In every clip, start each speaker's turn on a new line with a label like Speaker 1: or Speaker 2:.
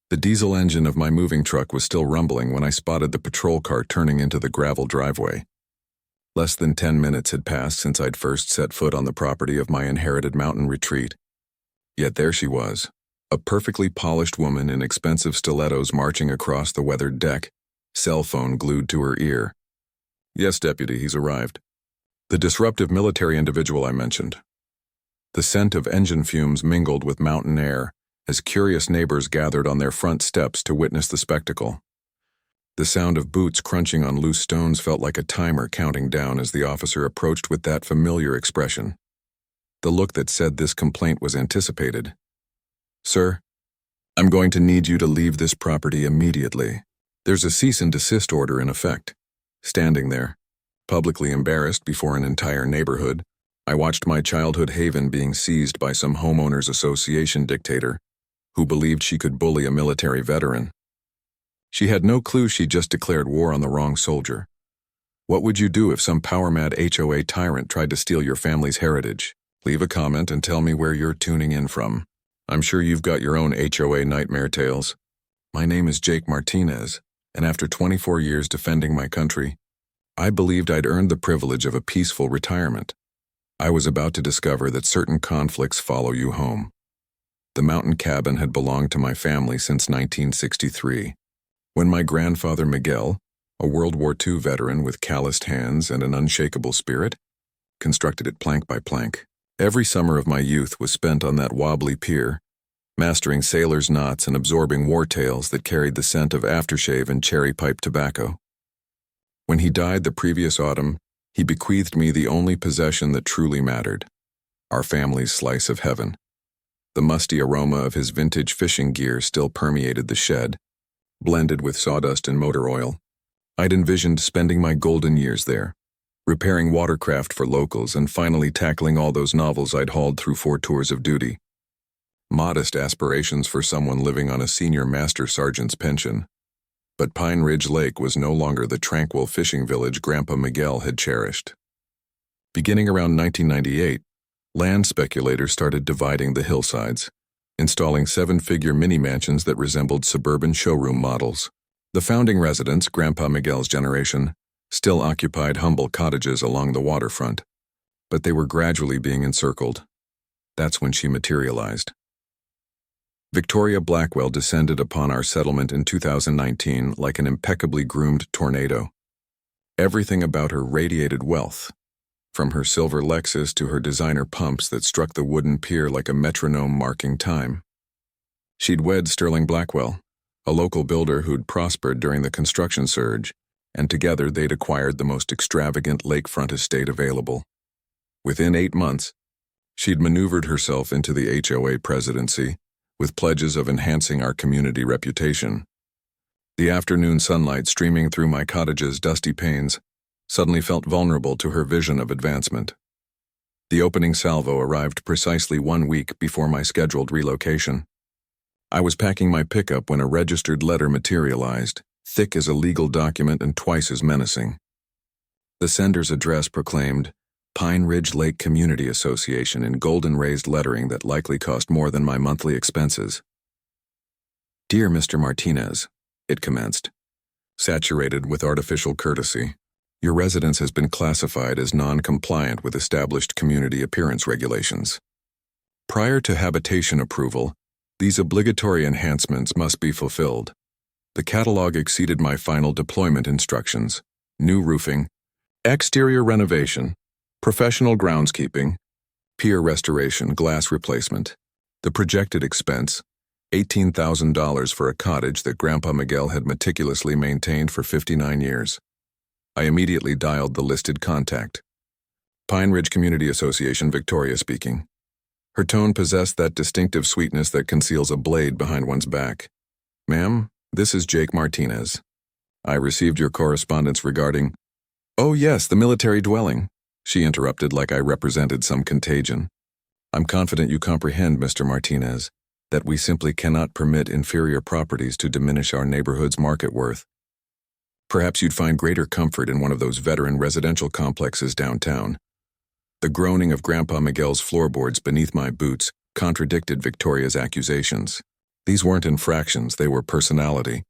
Speaker 1: The diesel engine of my moving truck was still rumbling when I spotted the patrol car turning into the gravel driveway. Less than 10 minutes had passed since I'd first set foot on the property of my inherited mountain retreat. Yet there she was, a perfectly polished woman in expensive stilettos marching across the weathered deck, cell phone glued to her ear. "Yes, Deputy, he's arrived." The disruptive military individual I mentioned. The scent of engine fumes mingled with mountain air as curious neighbors gathered on their front steps to witness the spectacle. The sound of boots crunching on loose stones felt like a timer counting down as the officer approached with that familiar expression. The look that said this complaint was anticipated. "Sir, I'm going to need you to leave this property immediately. There's a cease and desist order in effect." Standing there, publicly embarrassed before an entire neighborhood, I watched my childhood haven being seized by some homeowners association dictator who believed she could bully a military veteran. She had no clue she'd just declared war on the wrong soldier. What would you do if some power-mad HOA tyrant tried to steal your family's heritage? Leave a comment and tell me where you're tuning in from. I'm sure you've got your own HOA nightmare tales. My name is Jake Martinez, and after 24 years defending my country, I believed I'd earned the privilege of a peaceful retirement. I was about to discover that certain conflicts follow you home. The mountain cabin had belonged to my family since 1963. When my grandfather Miguel, a World War II veteran with calloused hands and an unshakable spirit, constructed it plank by plank. Every summer of my youth was spent on that wobbly pier, mastering sailors' knots and absorbing war tales that carried the scent of aftershave and cherry pipe tobacco. When he died the previous autumn, he bequeathed me the only possession that truly mattered, our family's slice of heaven. The musty aroma of his vintage fishing gear still permeated the shed, blended with sawdust and motor oil. I'd envisioned spending my golden years there, repairing watercraft for locals and finally tackling all those novels I'd hauled through 4 tours of duty. Modest aspirations for someone living on a senior master sergeant's pension. But Pine Ridge Lake was no longer the tranquil fishing village Grandpa Miguel had cherished. Beginning around 1998, land speculators started dividing the hillsides, installing 7-figure mini-mansions that resembled suburban showroom models. The founding residents, Grandpa Miguel's generation, still occupied humble cottages along the waterfront, but they were gradually being encircled. That's when she materialized. Victoria Blackwell descended upon our settlement in 2019 like an impeccably groomed tornado. Everything about her radiated wealth, from her silver Lexus to her designer pumps that struck the wooden pier like a metronome marking time. She'd wed Sterling Blackwell, a local builder who'd prospered during the construction surge, and together they'd acquired the most extravagant lakefront estate available. Within 8 months, she'd maneuvered herself into the HOA presidency, with pledges of enhancing our community reputation. The afternoon sunlight streaming through my cottage's dusty panes suddenly felt vulnerable to her vision of advancement. The opening salvo arrived precisely 1 week before my scheduled relocation. I was packing my pickup when a registered letter materialized, thick as a legal document and twice as menacing. The sender's address proclaimed, Pine Ridge Lake Community Association in golden raised lettering that likely cost more than my monthly expenses. "Dear Mr. Martinez," it commenced, saturated with artificial courtesy, "your residence has been classified as non-compliant with established community appearance regulations. Prior to habitation approval, these obligatory enhancements must be fulfilled. The catalog exceeded my final deployment instructions: new roofing, exterior renovation, professional groundskeeping, pier restoration, glass replacement. The projected expense, $18,000 for a cottage that Grandpa Miguel had meticulously maintained for 59 years. I immediately dialed the listed contact. Pine Ridge Community Association, Victoria speaking. Her tone possessed that distinctive sweetness that conceals a blade behind one's back. "Ma'am, this is Jake Martinez. I received your correspondence regarding—" "Oh yes, the military dwelling," she interrupted like I represented some contagion. "I'm confident you comprehend, Mr. Martinez, that we simply cannot permit inferior properties to diminish our neighborhood's market worth. Perhaps you'd find greater comfort in one of those veteran residential complexes downtown." The groaning of Grandpa Miguel's floorboards beneath my boots contradicted Victoria's accusations. These weren't infractions, they were personality.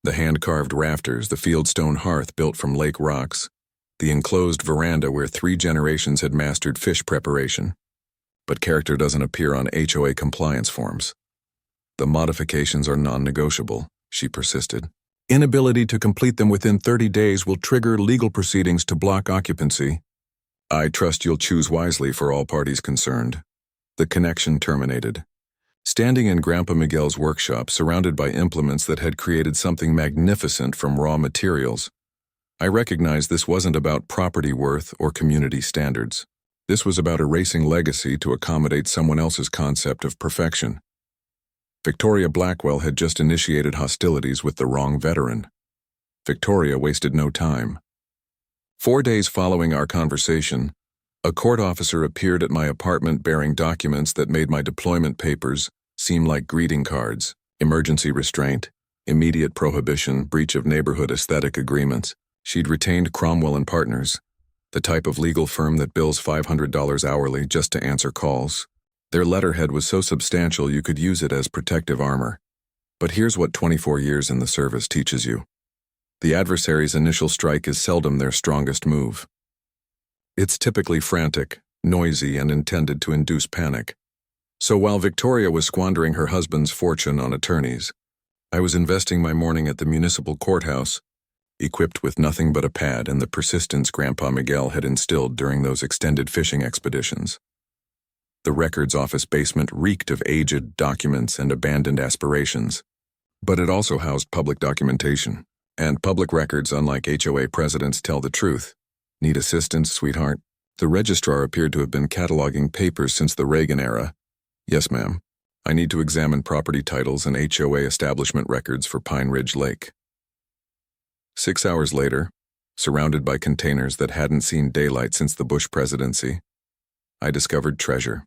Speaker 1: The hand-carved rafters, the fieldstone hearth built from lake rocks, the enclosed veranda where 3 generations had mastered fish preparation. But character doesn't appear on HOA compliance forms. The modifications are non-negotiable, she persisted. Inability to complete them within 30 days will trigger legal proceedings to block occupancy. I trust you'll choose wisely for all parties concerned. The connection terminated. Standing in Grandpa Miguel's workshop, surrounded by implements that had created something magnificent from raw materials, I recognized this wasn't about property worth or community standards. This was about erasing legacy to accommodate someone else's concept of perfection. Victoria Blackwell had just initiated hostilities with the wrong veteran. Victoria wasted no time. 4 days following our conversation, a court officer appeared at my apartment bearing documents that made my deployment papers seem like greeting cards: emergency restraint, immediate prohibition, breach of neighborhood aesthetic agreements. She'd retained Cromwell and Partners, the type of legal firm that bills $500 hourly just to answer calls. Their letterhead was so substantial you could use it as protective armor. But here's what 24 years in the service teaches you. The adversary's initial strike is seldom their strongest move. It's typically frantic, noisy, and intended to induce panic. So while Victoria was squandering her husband's fortune on attorneys, I was investing my morning at the municipal courthouse, equipped with nothing but a pad and the persistence Grandpa Miguel had instilled during those extended fishing expeditions. The records office basement reeked of aged documents and abandoned aspirations, but it also housed public documentation. And public records, unlike HOA presidents, tell the truth. Need assistance, sweetheart? The registrar appeared to have been cataloging papers since the Reagan era. Yes, ma'am. I need to examine property titles and HOA establishment records for Pine Ridge Lake. 6 hours later, surrounded by containers that hadn't seen daylight since the Bush presidency, I discovered treasure.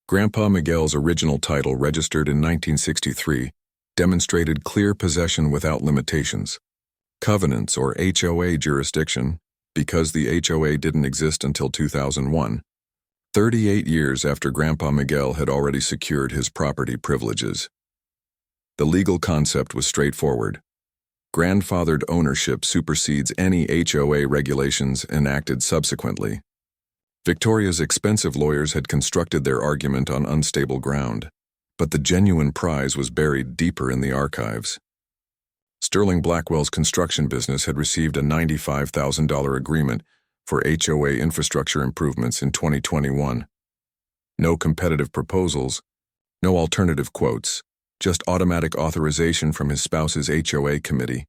Speaker 1: Grandpa Miguel's original title, registered in 1963, demonstrated clear possession without limitations. Covenants, or HOA jurisdiction, because the HOA didn't exist until 2001, 38 years after Grandpa Miguel had already secured his property privileges. The legal concept was straightforward. Grandfathered ownership supersedes any HOA regulations enacted subsequently. Victoria's expensive lawyers had constructed their argument on unstable ground, but the genuine prize was buried deeper in the archives. Sterling Blackwell's construction business had received a $95,000 agreement for HOA infrastructure improvements in 2021. No competitive proposals, no alternative quotes, just automatic authorization from his spouse's HOA committee.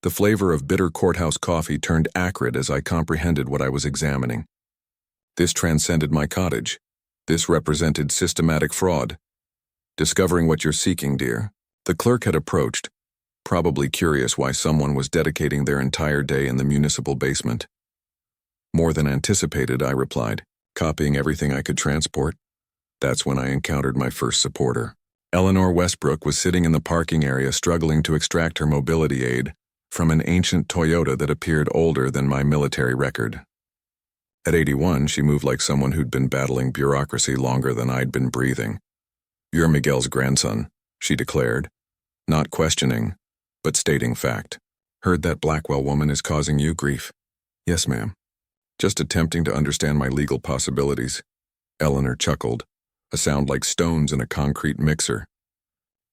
Speaker 1: The flavor of bitter courthouse coffee turned acrid as I comprehended what I was examining. This transcended my cottage. This represented systematic fraud. Discovering what you're seeking, dear. The clerk had approached, probably curious why someone was dedicating their entire day in the municipal basement. More than anticipated, I replied, copying everything I could transport. That's when I encountered my first supporter. Eleanor Westbrook was sitting in the parking area struggling to extract her mobility aid from an ancient Toyota that appeared older than my military record. At 81, she moved like someone who'd been battling bureaucracy longer than I'd been breathing. You're Miguel's grandson, she declared, not questioning, but stating fact. Heard that Blackwell woman is causing you grief? Yes, ma'am. Just attempting to understand my legal possibilities. Eleanor chuckled, a sound like stones in a concrete mixer.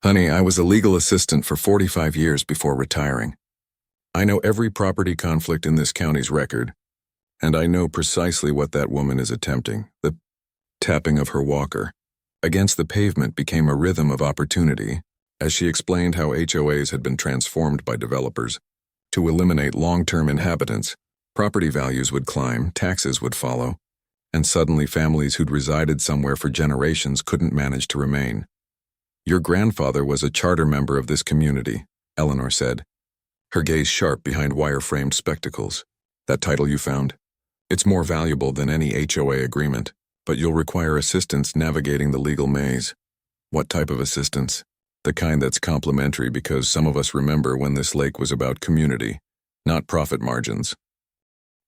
Speaker 1: Honey, I was a legal assistant for 45 years before retiring. I know every property conflict in this county's record, and I know precisely what that woman is attempting. The tapping of her walker against the pavement became a rhythm of opportunity as she explained how HOAs had been transformed by developers to eliminate long-term inhabitants. Property values would climb, taxes would follow, and suddenly families who'd resided somewhere for generations couldn't manage to remain. Your grandfather was a charter member of this community, Eleanor said, her gaze sharp behind wire-framed spectacles. That title you found? It's more valuable than any HOA agreement, but you'll require assistance navigating the legal maze. What type of assistance? The kind that's complimentary because some of us remember when this lake was about community, not profit margins.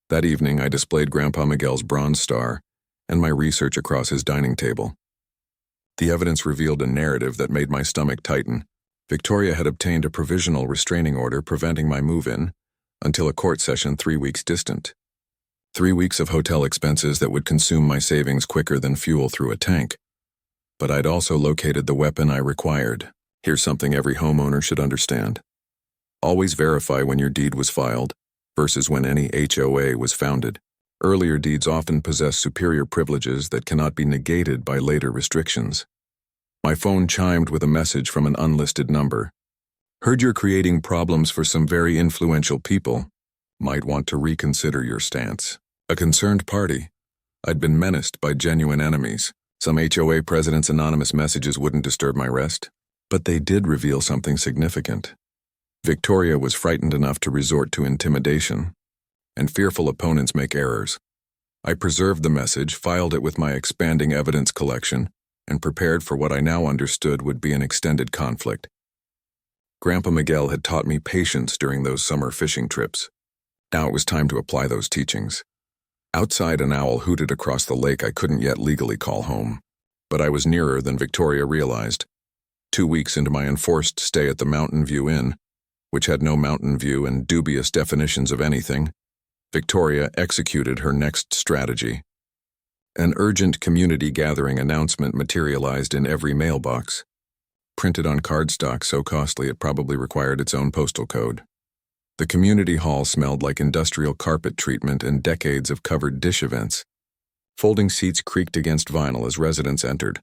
Speaker 1: That evening, I displayed Grandpa Miguel's Bronze Star and my research across his dining table. The evidence revealed a narrative that made my stomach tighten. Victoria had obtained a provisional restraining order preventing my move-in until a court session 3 weeks distant. 3 weeks of hotel expenses that would consume my savings quicker than fuel through a tank. But I'd also located the weapon I required. Here's something every homeowner should understand. Always verify when your deed was filed versus when any HOA was founded. Earlier deeds often possess superior privileges that cannot be negated by later restrictions. My phone chimed with a message from an unlisted number. Heard you're creating problems for some very influential people. Might want to reconsider your stance. A concerned party. I'd been menaced by genuine enemies. Some HOA president's anonymous messages wouldn't disturb my rest, but they did reveal something significant. Victoria was frightened enough to resort to intimidation, and fearful opponents make errors. I preserved the message, filed it with my expanding evidence collection, and prepared for what I now understood would be an extended conflict. Grandpa Miguel had taught me patience during those summer fishing trips. Now it was time to apply those teachings. Outside, an owl hooted across the lake I couldn't yet legally call home, but I was nearer than Victoria realized. 2 weeks into my enforced stay at the Mountain View Inn, which had no mountain view and dubious definitions of anything, Victoria executed her next strategy. An urgent community gathering announcement materialized in every mailbox, printed on cardstock so costly it probably required its own postal code. The community hall smelled like industrial carpet treatment and decades of covered dish events. Folding seats creaked against vinyl as residents entered,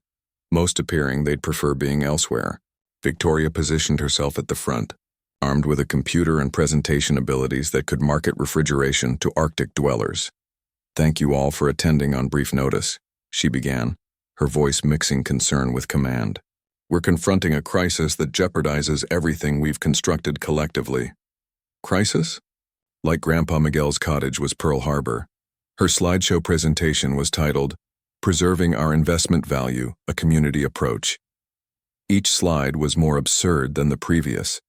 Speaker 1: most appearing they'd prefer being elsewhere. Victoria positioned herself at the front, armed with a computer and presentation abilities that could market refrigeration to Arctic dwellers. "Thank you all for attending on brief notice," she began, her voice mixing concern with command. "We're confronting a crisis that jeopardizes everything we've constructed collectively." Crisis? Like Grandpa Miguel's cottage was Pearl Harbor. Her slideshow presentation was titled, "Preserving Our Investment Value, a Community Approach." Each slide was more absurd than the previous.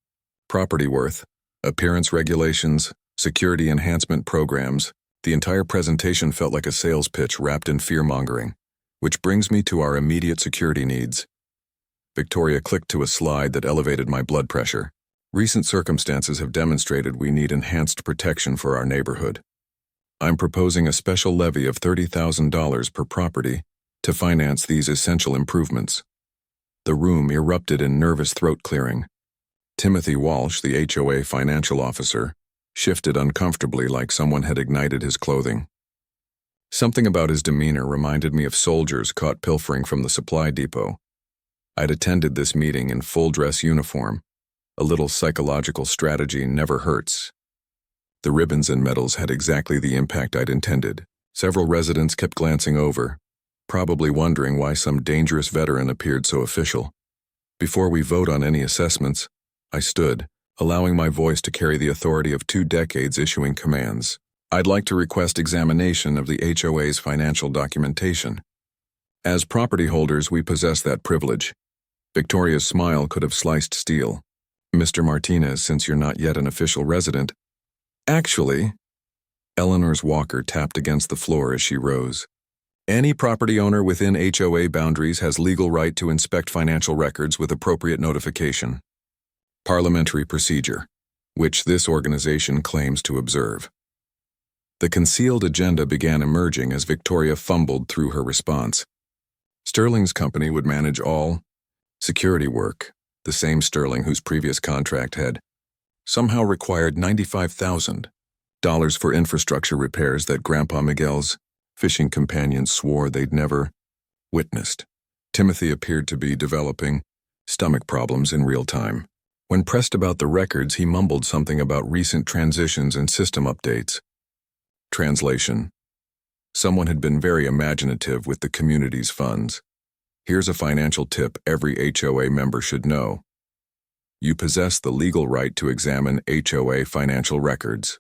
Speaker 1: Property worth, appearance regulations, security enhancement programs. The entire presentation felt like a sales pitch wrapped in fear-mongering, which brings me to our immediate security needs. Victoria clicked to a slide that elevated my blood pressure. Recent circumstances have demonstrated we need enhanced protection for our neighborhood. I'm proposing a special levy of $30,000 per property to finance these essential improvements. The room erupted in nervous throat clearing. Timothy Walsh, the HOA financial officer, shifted uncomfortably like someone had ignited his clothing. Something about his demeanor reminded me of soldiers caught pilfering from the supply depot. I'd attended this meeting in full-dress uniform. A little psychological strategy never hurts. The ribbons and medals had exactly the impact I'd intended. Several residents kept glancing over, probably wondering why some dangerous veteran appeared so official. Before we vote on any assessments, I stood, allowing my voice to carry the authority of 2 decades issuing commands. I'd like to request examination of the HOA's financial documentation. As property holders, we possess that privilege. Victoria's smile could have sliced steel. "Mr. Martinez, since you're not yet an official resident." "Actually," Eleanor's walker tapped against the floor as she rose. "Any property owner within HOA boundaries has legal right to inspect financial records with appropriate notification. Parliamentary procedure, which this organization claims to observe." The concealed agenda began emerging as Victoria fumbled through her response. Sterling's company would manage all security work, the same Sterling whose previous contract had somehow required $95,000 for infrastructure repairs that Grandpa Miguel's fishing companions swore they'd never witnessed. Timothy appeared to be developing stomach problems in real time. When pressed about the records, he mumbled something about recent transitions and system updates. Translation: someone had been very imaginative with the community's funds. Here's a financial tip every HOA member should know. You possess the legal right to examine HOA financial records.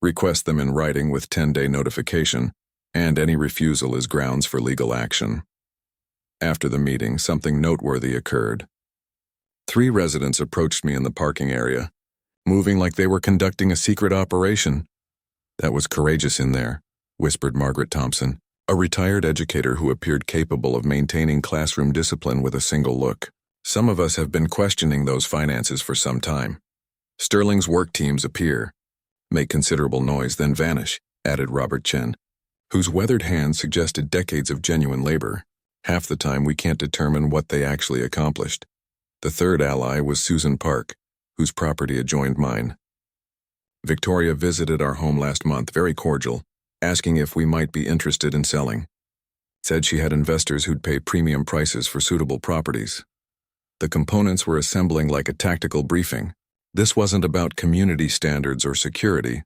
Speaker 1: Request them in writing with 10-day notification, and any refusal is grounds for legal action. After the meeting, something noteworthy occurred. 3 residents approached me in the parking area, moving like they were conducting a secret operation. "That was courageous in there," whispered Margaret Thompson, A retired educator who appeared capable of maintaining classroom discipline with a single look. Some of us have been questioning those finances for some time. Sterling's work teams appear, make considerable noise, then vanish, added Robert Chen, whose weathered hand suggested decades of genuine labor. Half the time we can't determine what they actually accomplished. The third ally was Susan Park, whose property adjoined mine. Victoria visited our home last month, very cordial, asking if we might be interested in selling. Said she had investors who'd pay premium prices for suitable properties. The components were assembling like a tactical briefing. This wasn't about community standards or security.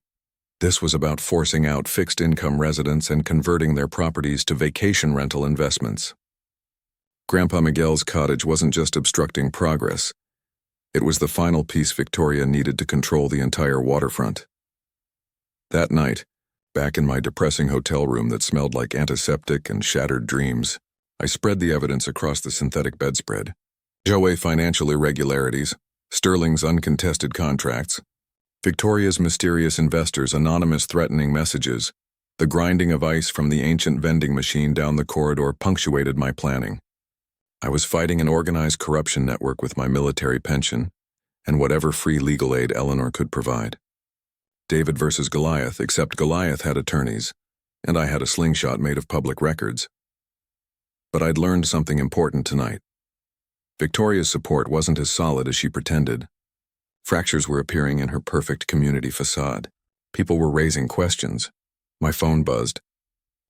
Speaker 1: This was about forcing out fixed-income residents and converting their properties to vacation rental investments. Grandpa Miguel's cottage wasn't just obstructing progress. It was the final piece Victoria needed to control the entire waterfront. That night, back in my depressing hotel room that smelled like antiseptic and shattered dreams, I spread the evidence across the synthetic bedspread. HOA financial irregularities, Sterling's uncontested contracts, Victoria's mysterious investors' anonymous threatening messages, the grinding of ice from the ancient vending machine down the corridor punctuated my planning. I was fighting an organized corruption network with my military pension and whatever free legal aid Eleanor could provide. David versus Goliath, except Goliath had attorneys, and I had a slingshot made of public records. But I'd learned something important tonight. Victoria's support wasn't as solid as she pretended. Fractures were appearing in her perfect community facade. People were raising questions. My phone buzzed.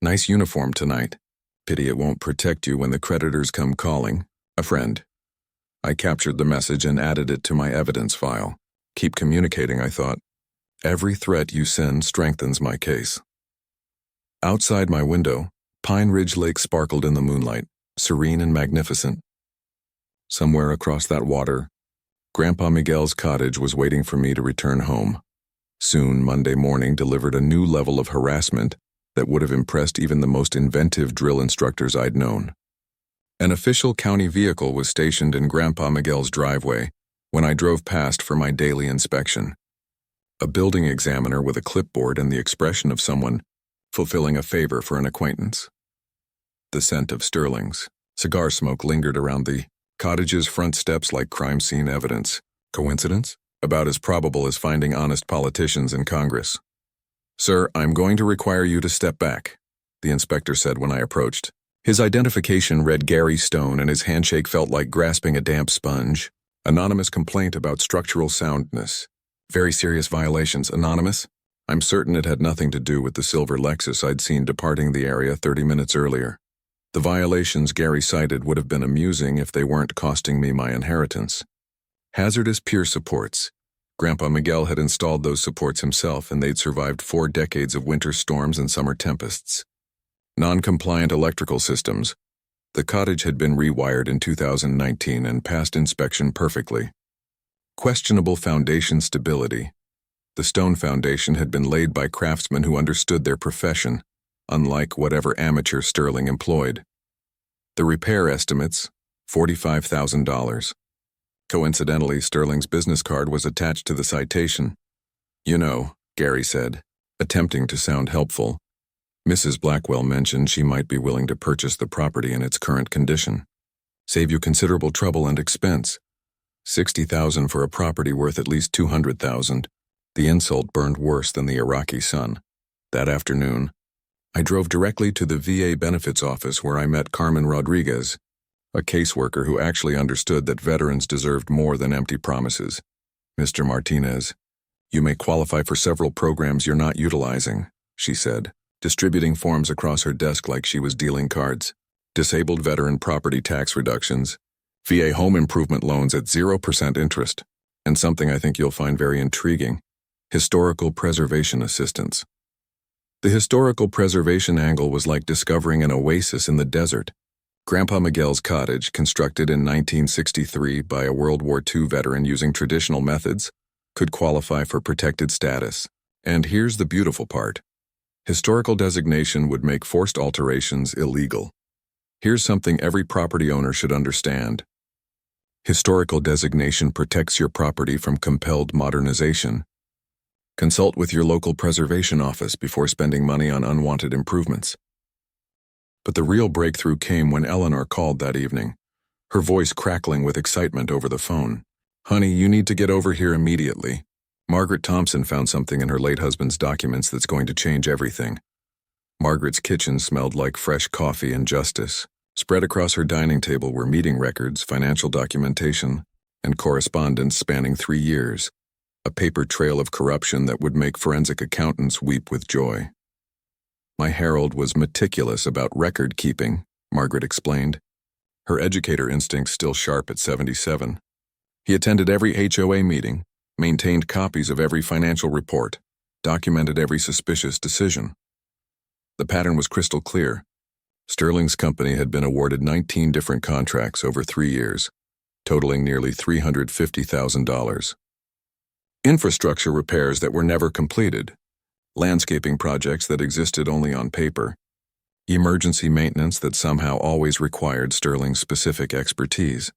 Speaker 1: "Nice uniform tonight. Pity it won't protect you when the creditors come calling. A friend." I captured the message and added it to my evidence file. Keep communicating, I thought. Every threat you send strengthens my case. Outside my window, Pine Ridge Lake sparkled in the moonlight, serene and magnificent. Somewhere across that water, Grandpa Miguel's cottage was waiting for me to return home. Soon, Monday morning delivered a new level of harassment that would have impressed even the most inventive drill instructors I'd known. An official county vehicle was stationed in Grandpa Miguel's driveway when I drove past for my daily inspection. A building examiner with a clipboard and the expression of someone fulfilling a favor for an acquaintance. The scent of Sterling's cigar smoke lingered around the cottage's front steps like crime scene evidence. Coincidence? About as probable as finding honest politicians in Congress. "Sir, I'm going to require you to step back," the inspector said when I approached. His identification read Gary Stone and his handshake felt like grasping a damp sponge. Anonymous complaint about structural soundness. Very serious violations. Anonymous? I'm certain it had nothing to do with the silver Lexus I'd seen departing the area 30 minutes earlier. The violations Gary cited would have been amusing if they weren't costing me my inheritance. Hazardous pier supports. Grandpa Miguel had installed those supports himself, and they'd survived 4 decades of winter storms and summer tempests. Non-compliant electrical systems. The cottage had been rewired in 2019 and passed inspection perfectly. Questionable foundation stability. The stone foundation had been laid by craftsmen who understood their profession, unlike whatever amateur Sterling employed. The repair estimates, $45,000. Coincidentally, Sterling's business card was attached to the citation. "You know," Gary said, attempting to sound helpful. "Mrs. Blackwell mentioned she might be willing to purchase the property in its current condition. Save you considerable trouble and expense. $60,000 for a property worth at least $200,000. The insult burned worse than the Iraqi sun. That afternoon, I drove directly to the VA benefits office where I met Carmen Rodriguez, a caseworker who actually understood that veterans deserved more than empty promises. "Mr. Martinez, you may qualify for several programs you're not utilizing," she said, distributing forms across her desk like she was dealing cards. "Disabled veteran property tax reductions, VA home improvement loans at 0% interest, and something I think you'll find very intriguing, historical preservation assistance." The historical preservation angle was like discovering an oasis in the desert. Grandpa Miguel's cottage, constructed in 1963 by a World War II veteran using traditional methods, could qualify for protected status. And here's the beautiful part. Historical designation would make forced alterations illegal. Here's something every property owner should understand. Historical designation protects your property from compelled modernization. Consult with your local preservation office before spending money on unwanted improvements. But the real breakthrough came when Eleanor called that evening, her voice crackling with excitement over the phone. "Honey, you need to get over here immediately. Margaret Thompson found something in her late husband's documents that's going to change everything." Margaret's kitchen smelled like fresh coffee and justice. Spread across her dining table were meeting records, financial documentation, and correspondence spanning 3 years, a paper trail of corruption that would make forensic accountants weep with joy. "My Harold was meticulous about record-keeping," Margaret explained, her educator instincts still sharp at 77. "He attended every HOA meeting, maintained copies of every financial report, documented every suspicious decision." The pattern was crystal clear. Sterling's company had been awarded 19 different contracts over 3 years, totaling nearly $350,000. Infrastructure repairs that were never completed, landscaping projects that existed only on paper, emergency maintenance that somehow always required Sterling's specific expertise.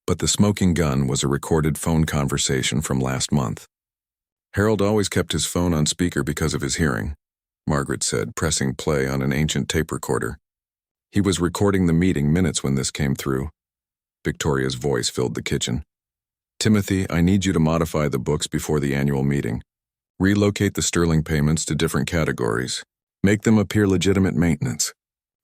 Speaker 1: But the smoking gun was a recorded phone conversation from last month. "Harold always kept his phone on speaker because of his hearing," Margaret said, pressing play on an ancient tape recorder. "He was recording the meeting minutes when this came through." Victoria's voice filled the kitchen. "Timothy, I need you to modify the books before the annual meeting. Relocate the Sterling payments to different categories. Make them appear legitimate maintenance.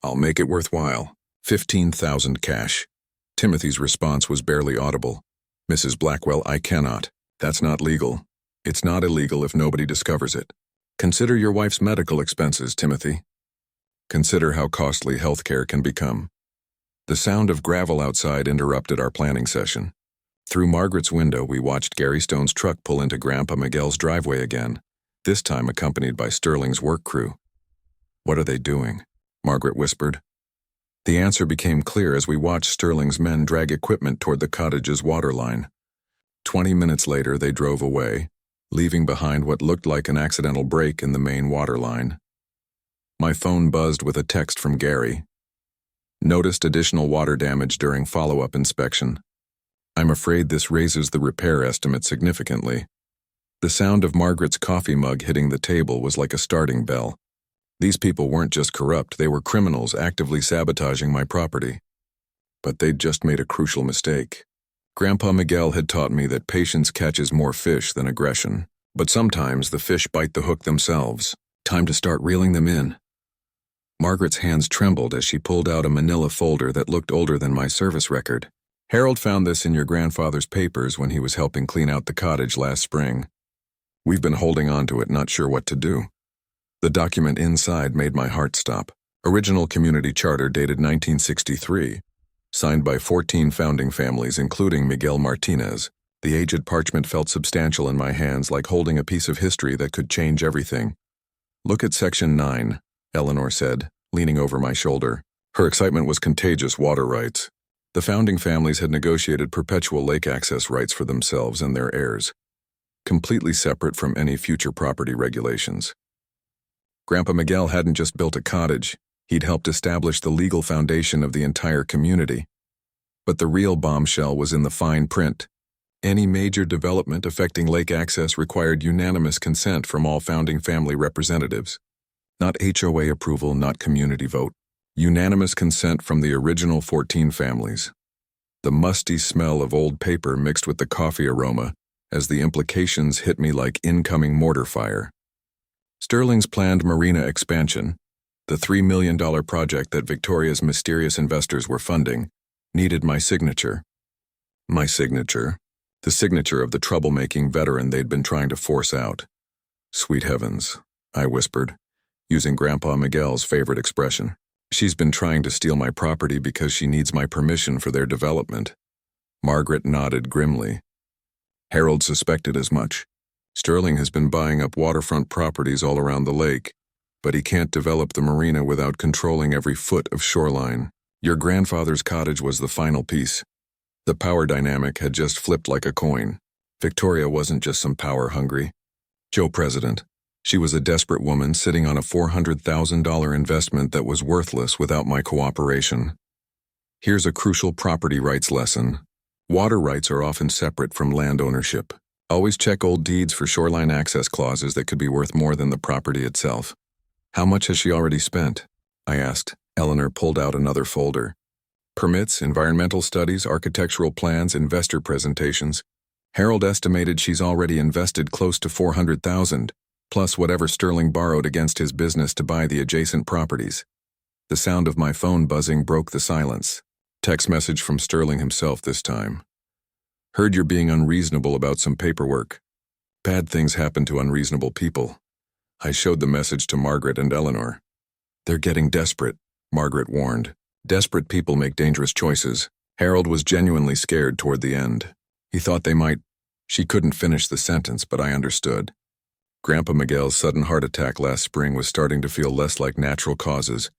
Speaker 1: I'll make it worthwhile. 15,000 cash." Timothy's response was barely audible. "Mrs. Blackwell, I cannot. That's not legal. It's not illegal if nobody discovers it. Consider your wife's medical expenses, Timothy. Consider how costly healthcare can become." The sound of gravel outside interrupted our planning session. Through Margaret's window, we watched Gary Stone's truck pull into Grandpa Miguel's driveway again, this time accompanied by Sterling's work crew. "What are they doing?" Margaret whispered. The answer became clear as we watched Sterling's men drag equipment toward the cottage's water line. 20 minutes later, they drove away, leaving behind what looked like an accidental break in the main water line. My phone buzzed with a text from Gary. "Noticed additional water damage during follow-up inspection. I'm afraid this raises the repair estimate significantly." The sound of Margaret's coffee mug hitting the table was like a starting bell. These people weren't just corrupt, they were criminals actively sabotaging my property. But they'd just made a crucial mistake. Grandpa Miguel had taught me that patience catches more fish than aggression. But sometimes the fish bite the hook themselves. Time to start reeling them in. Margaret's hands trembled as she pulled out a manila folder that looked older than my service record. "Harold found this in your grandfather's papers when he was helping clean out the cottage last spring. We've been holding on to it, not sure what to do." The document inside made my heart stop. Original community charter dated 1963, signed by 14 founding families including Miguel Martinez. The aged parchment felt substantial in my hands, like holding a piece of history that could change everything. "Look at Section 9, Eleanor said, leaning over my shoulder. Her excitement was contagious. Water rights. The founding families had negotiated perpetual lake access rights for themselves and their heirs, completely separate from any future property regulations. Grandpa Miguel hadn't just built a cottage, he'd helped establish the legal foundation of the entire community. But the real bombshell was in the fine print. Any major development affecting lake access required unanimous consent from all founding family representatives. Not HOA approval, not community vote. Unanimous consent from the original 14 families. The musty smell of old paper mixed with the coffee aroma as the implications hit me like incoming mortar fire. Sterling's planned marina expansion, the $3 million project that Victoria's mysterious investors were funding, needed my signature. My signature. The signature of the troublemaking veteran they'd been trying to force out. "Sweet heavens," I whispered, using Grandpa Miguel's favorite expression. "She's been trying to steal my property because she needs my permission for their development." Margaret nodded grimly. "Harold suspected as much. Sterling has been buying up waterfront properties all around the lake, but he can't develop the marina without controlling every foot of shoreline. Your grandfather's cottage was the final piece. The power dynamic had just flipped like a coin. Victoria wasn't just some power-hungry Joe President. She was a desperate woman sitting on a $400,000 investment that was worthless without my cooperation. Here's a crucial property rights lesson. Water rights are often separate from land ownership. Always check old deeds for shoreline access clauses that could be worth more than the property itself. "How much has she already spent?" I asked, Eleanor pulled out another folder. Permits, environmental studies, architectural plans, investor presentations. Harold estimated she's already invested close to $400,000, plus whatever Sterling borrowed against his business to buy the adjacent properties. The sound of my phone buzzing broke the silence. Text message from Sterling himself this time. Heard you're being unreasonable about some paperwork. Bad things happen to unreasonable people. I showed the message to Margaret and Eleanor. They're getting desperate, Margaret warned. Desperate people make dangerous choices. Harold was genuinely scared toward the end. He thought they might. She couldn't finish the sentence, but I understood. Grandpa Miguel's sudden heart attack last spring was starting to feel less like natural causes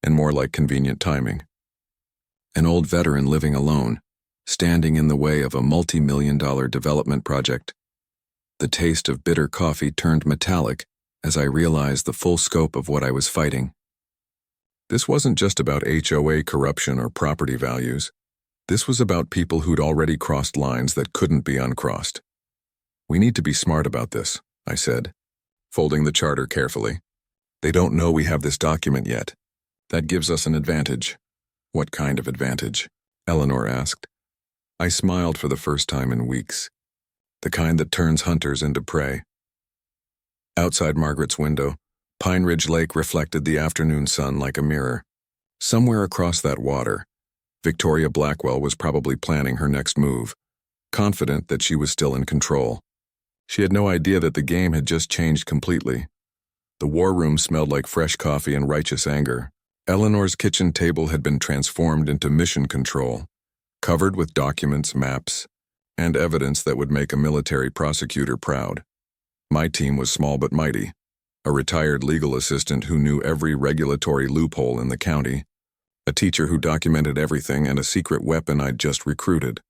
Speaker 1: and more like convenient timing. An old veteran living alone, standing in the way of a multi-million-dollar development project. The taste of bitter coffee turned metallic as I realized the full scope of what I was fighting. This wasn't just about HOA corruption or property values. This was about people who'd already crossed lines that couldn't be uncrossed. We need to be smart about this, I said, folding the charter carefully. They don't know we have this document yet. That gives us an advantage. What kind of advantage? Eleanor asked. I smiled for the first time in weeks. The kind that turns hunters into prey. Outside Margaret's window, Pine Ridge Lake reflected the afternoon sun like a mirror. Somewhere across that water, Victoria Blackwell was probably planning her next move, confident that she was still in control. She had no idea that the game had just changed completely. The war room smelled like fresh coffee and righteous anger. Eleanor's kitchen table had been transformed into mission control, covered with documents, maps, and evidence that would make a military prosecutor proud. My team was small but mighty. A retired legal assistant who knew every regulatory loophole in the county, a teacher who documented everything, and a secret weapon I'd just recruited.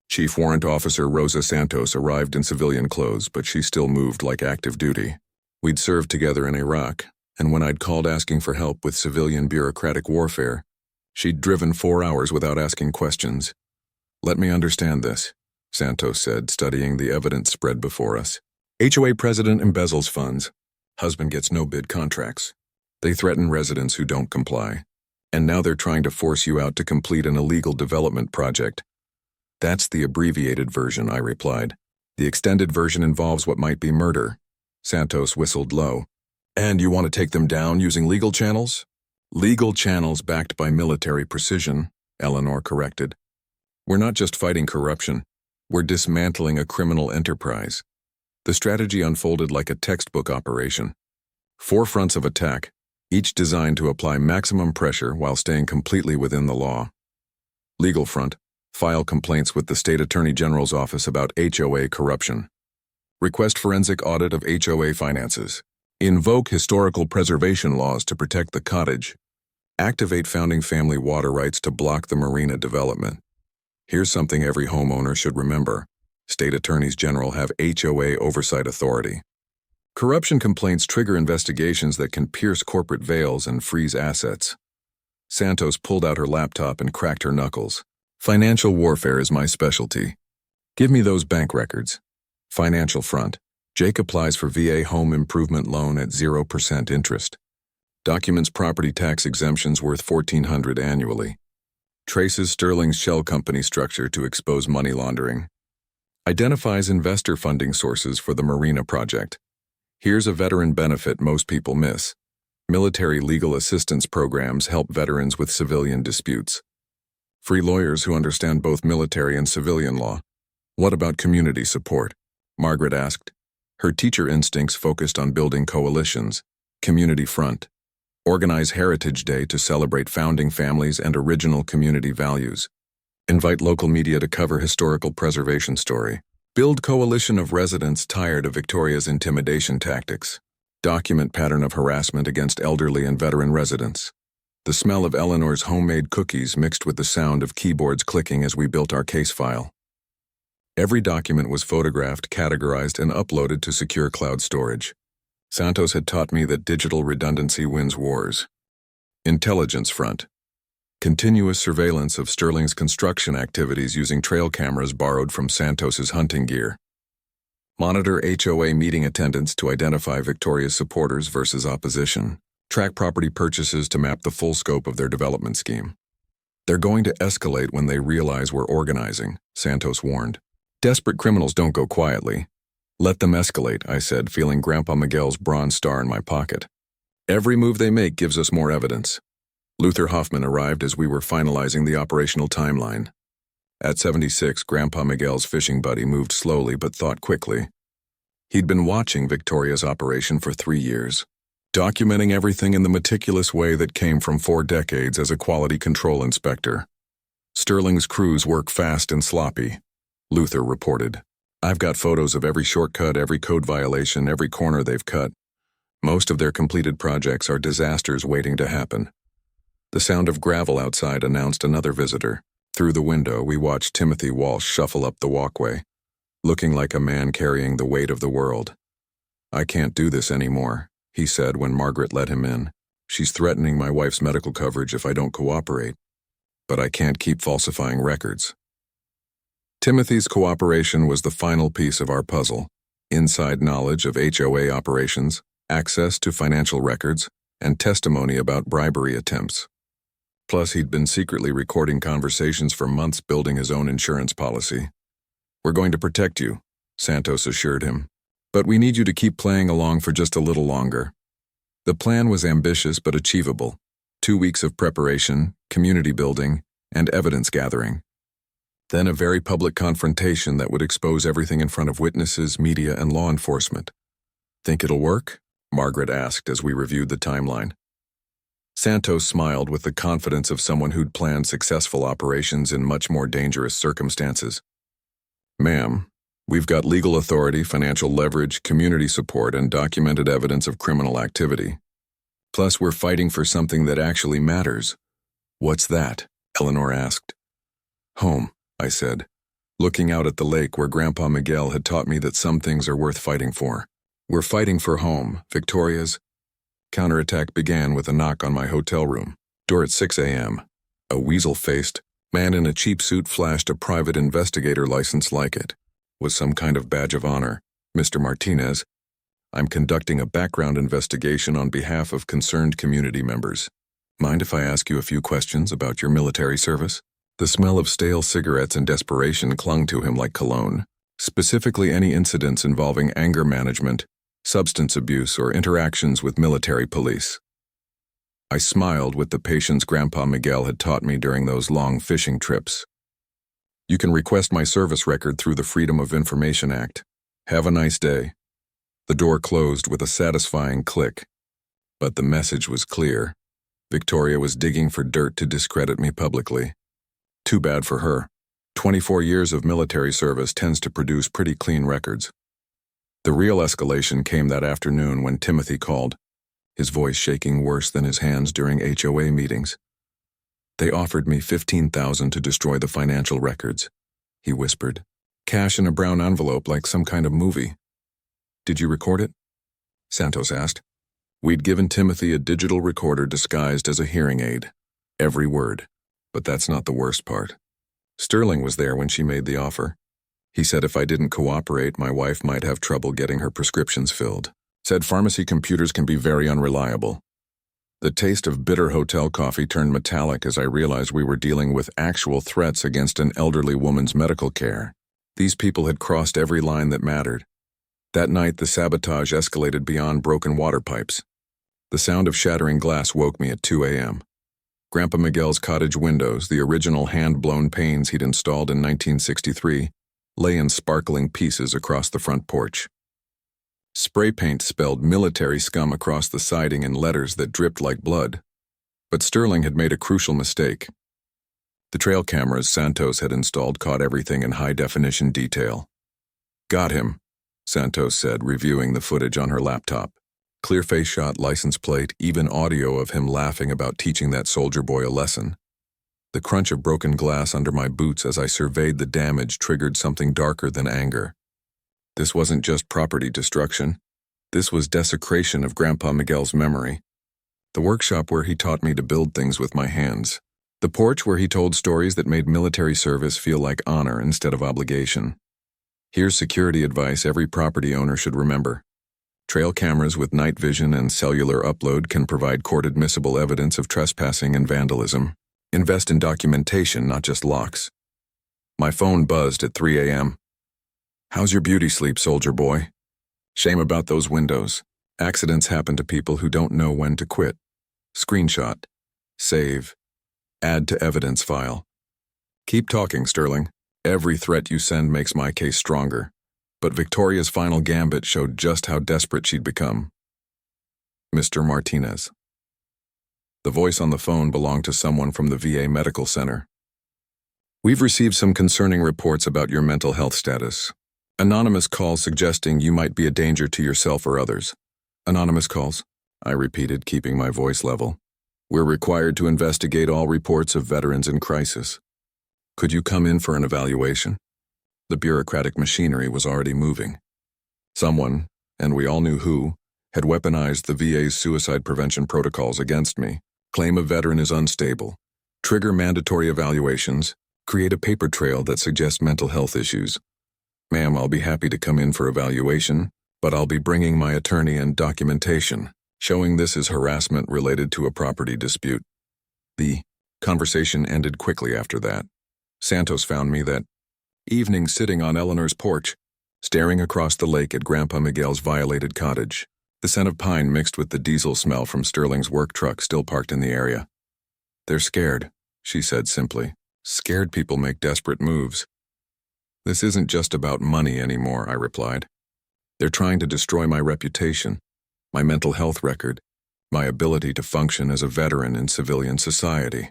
Speaker 1: Chief Warrant Officer Rosa Santos arrived in civilian clothes, but she still moved like active duty. We'd served together in Iraq, and when I'd called asking for help with civilian bureaucratic warfare, she'd driven 4 hours without asking questions. Let me understand this, Santos said, studying the evidence spread before us. HOA president embezzles funds. Husband gets no-bid contracts. They threaten residents who don't comply. And now they're trying to force you out to complete an illegal development project. That's the abbreviated version, I replied. The extended version involves what might be murder. Santos whistled low. And you want to take them down using legal channels? Legal channels backed by military precision, Eleanor corrected. We're not just fighting corruption. We're dismantling a criminal enterprise. The strategy unfolded like a textbook operation. 4 fronts of attack, each designed to apply maximum pressure while staying completely within the law. Legal front, file complaints with the State Attorney General's office about HOA corruption. Request forensic audit of HOA finances. Invoke historical preservation laws to protect the cottage. Activate founding family water rights to block the marina development. Here's something every homeowner should remember. State attorneys general have HOA oversight authority. Corruption complaints trigger investigations that can pierce corporate veils and freeze assets. Santos pulled out her laptop and cracked her knuckles. Financial warfare is my specialty. Give me those bank records. Financial front. Jake applies for VA home improvement loan at 0% interest. Documents property tax exemptions worth $1,400 annually. Traces Sterling's shell company structure to expose money laundering. Identifies investor funding sources for the marina project. Here's a veteran benefit most people miss. Military legal assistance programs help veterans with civilian disputes. Free lawyers who understand both military and civilian law. What about community support? Margaret asked. Her teacher instincts focused on building coalitions. Community front. Organize Heritage Day to celebrate founding families and original community values. Invite local media to cover historical preservation story. Build coalition of residents tired of Victoria's intimidation tactics. Document pattern of harassment against elderly and veteran residents. The smell of Eleanor's homemade cookies mixed with the sound of keyboards clicking as we built our case file. Every document was photographed, categorized, and uploaded to secure cloud storage. Santos had taught me that digital redundancy wins wars. Intelligence front. Continuous surveillance of Sterling's construction activities using trail cameras borrowed from Santos's hunting gear. Monitor HOA meeting attendance to identify Victoria's supporters versus opposition. Track property purchases to map the full scope of their development scheme. They're going to escalate when they realize we're organizing, Santos warned. Desperate criminals don't go quietly. Let them escalate, I said, feeling Grandpa Miguel's bronze star in my pocket. Every move they make gives us more evidence. Luther Hoffman arrived as we were finalizing the operational timeline. At 76, Grandpa Miguel's fishing buddy moved slowly but thought quickly. He'd been watching Victoria's operation for 3 years, documenting everything in the meticulous way that came from 4 decades as a quality control inspector. Sterling's crews work fast and sloppy, Luther reported. I've got photos of every shortcut, every code violation, every corner they've cut. Most of their completed projects are disasters waiting to happen. The sound of gravel outside announced another visitor. Through the window, we watched Timothy Walsh shuffle up the walkway, looking like a man carrying the weight of the world. I can't do this anymore, he said when Margaret let him in. She's threatening my wife's medical coverage if I don't cooperate. But I can't keep falsifying records. Timothy's cooperation was the final piece of our puzzle. Inside knowledge of HOA operations, access to financial records, and testimony about bribery attempts. Plus, he'd been secretly recording conversations for months building his own insurance policy. We're going to protect you, Santos assured him. But we need you to keep playing along for just a little longer. The plan was ambitious but achievable. 2 weeks of preparation, community building, and evidence gathering. Then a very public confrontation that would expose everything in front of witnesses, media, and law enforcement. Think it'll work? Margaret asked as we reviewed the timeline. Santos smiled with the confidence of someone who'd planned successful operations in much more dangerous circumstances. Ma'am, we've got legal authority, financial leverage, community support, and documented evidence of criminal activity. Plus, we're fighting for something that actually matters. What's that? Eleanor asked. Home, I said, looking out at the lake where Grandpa Miguel had taught me that some things are worth fighting for. We're fighting for home, Victoria's. Counterattack began with a knock on my hotel room door at 6 a.m. A weasel-faced man in a cheap suit flashed a private investigator license like it. Was some kind of badge of honor. Mr. Martinez, I'm conducting a background investigation on behalf of concerned community members. Mind if I ask you a few questions about your military service? The smell of stale cigarettes and desperation clung to him like cologne, specifically any incidents involving anger management, substance abuse, or interactions with military police. I smiled with the patience Grandpa Miguel had taught me during those long fishing trips. You can request my service record through the Freedom of Information Act. Have a nice day. The door closed with a satisfying click. But the message was clear. Victoria was digging for dirt to discredit me publicly. Too bad for her. 24 years of military service tends to produce pretty clean records. The real escalation came that afternoon when Timothy called, his voice shaking worse than his hands during HOA meetings. They offered me $15,000 to destroy the financial records, he whispered. Cash in a brown envelope like some kind of movie. Did you record it? Santos asked. We'd given Timothy a digital recorder disguised as a hearing aid. Every word. But that's not the worst part. Sterling was there when she made the offer. He said if I didn't cooperate, my wife might have trouble getting her prescriptions filled. Said pharmacy computers can be very unreliable. The taste of bitter hotel coffee turned metallic as I realized we were dealing with actual threats against an elderly woman's medical care. These people had crossed every line that mattered. That night, the sabotage escalated beyond broken water pipes. The sound of shattering glass woke me at 2 a.m. Grandpa Miguel's cottage windows, the original hand-blown panes he'd installed in 1963, lay in sparkling pieces across the front porch. Spray paint spelled military scum across the siding in letters that dripped like blood. But Sterling had made a crucial mistake. The trail cameras Santos had installed caught everything in high-definition detail. Got him, Santos said, reviewing the footage on her laptop. Clear face shot, license plate, even audio of him laughing about teaching that soldier boy a lesson. The crunch of broken glass under my boots as I surveyed the damage triggered something darker than anger. This wasn't just property destruction. This was desecration of Grandpa Miguel's memory. The workshop where he taught me to build things with my hands. The porch where he told stories that made military service feel like honor instead of obligation. Here's security advice every property owner should remember. Trail cameras with night vision and cellular upload can provide court-admissible evidence of trespassing and vandalism. Invest in documentation, not just locks. My phone buzzed at 3 a.m. How's your beauty sleep, soldier boy? Shame about those windows. Accidents happen to people who don't know when to quit. Screenshot. Save. Add to evidence file. Keep talking, Sterling. Every threat you send makes my case stronger. But Victoria's final gambit showed just how desperate she'd become. Mr. Martinez. The voice on the phone belonged to someone from the VA Medical Center. We've received some concerning reports about your mental health status. Anonymous calls suggesting you might be a danger to yourself or others. Anonymous calls, I repeated, keeping my voice level. We're required to investigate all reports of veterans in crisis. Could you come in for an evaluation? The bureaucratic machinery was already moving. Someone, and we all knew who, had weaponized the VA's suicide prevention protocols against me. Claim a veteran is unstable. Trigger mandatory evaluations. Create a paper trail that suggests mental health issues. Ma'am, I'll be happy to come in for evaluation, but I'll be bringing my attorney and documentation, showing this is harassment related to a property dispute. The conversation ended quickly after that. Santos found me that evening sitting on Eleanor's porch, staring across the lake at Grandpa Miguel's violated cottage. The scent of pine mixed with the diesel smell from Sterling's work truck still parked in the area. They're scared, she said simply. Scared people make desperate moves. This isn't just about money anymore, I replied. They're trying to destroy my reputation, my mental health record, my ability to function as a veteran in civilian society.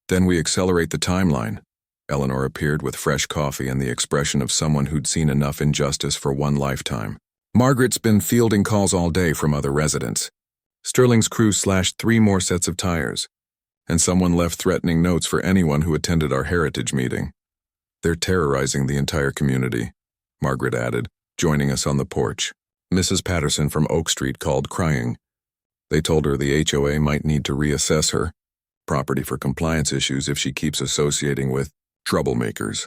Speaker 1: Then we accelerate the timeline. Eleanor appeared with fresh coffee and the expression of someone who'd seen enough injustice for one lifetime. Margaret's been fielding calls all day from other residents. Sterling's crew slashed 3 more sets of tires, and someone left threatening notes for anyone who attended our heritage meeting. They're terrorizing the entire community, Margaret added, joining us on the porch. Mrs. Patterson from Oak Street called crying. They told her the HOA might need to reassess her property for compliance issues if she keeps associating with troublemakers.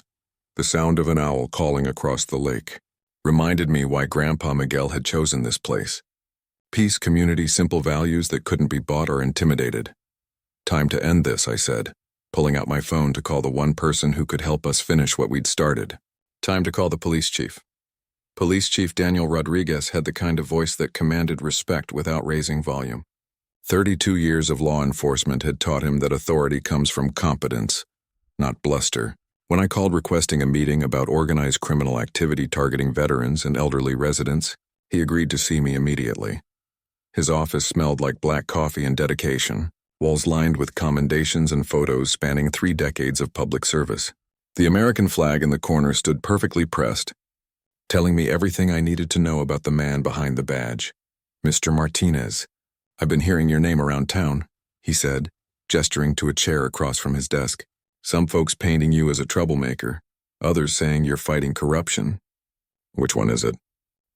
Speaker 1: The sound of an owl calling across the lake reminded me why Grandpa Miguel had chosen this place. Peace, community, simple values that couldn't be bought or intimidated. Time to end this, I said, pulling out my phone to call the one person who could help us finish what we'd started. Time to call the police chief. Police Chief Daniel Rodriguez had the kind of voice that commanded respect without raising volume. 32 years of law enforcement had taught him that authority comes from competence, not bluster. When I called requesting a meeting about organized criminal activity targeting veterans and elderly residents, he agreed to see me immediately. His office smelled like black coffee and dedication, walls lined with commendations and photos spanning 3 decades of public service. The American flag in the corner stood perfectly pressed, telling me everything I needed to know about the man behind the badge. Mr. Martinez, I've been hearing your name around town, he said, gesturing to a chair across from his desk. Some folks painting you as a troublemaker, others saying you're fighting corruption. Which one is it?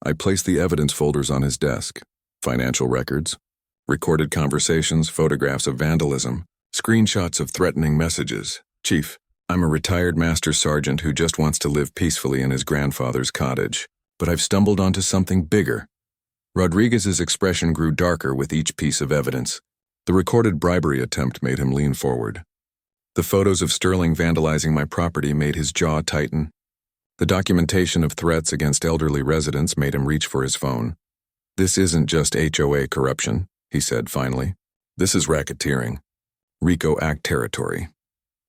Speaker 1: I placed the evidence folders on his desk. Financial records, recorded conversations, photographs of vandalism, screenshots of threatening messages. Chief, I'm a retired master sergeant who just wants to live peacefully in his grandfather's cottage. But I've stumbled onto something bigger. Rodriguez's expression grew darker with each piece of evidence. The recorded bribery attempt made him lean forward. The photos of Sterling vandalizing my property made his jaw tighten. The documentation of threats against elderly residents made him reach for his phone. This isn't just HOA corruption, he said finally. This is racketeering. RICO Act territory.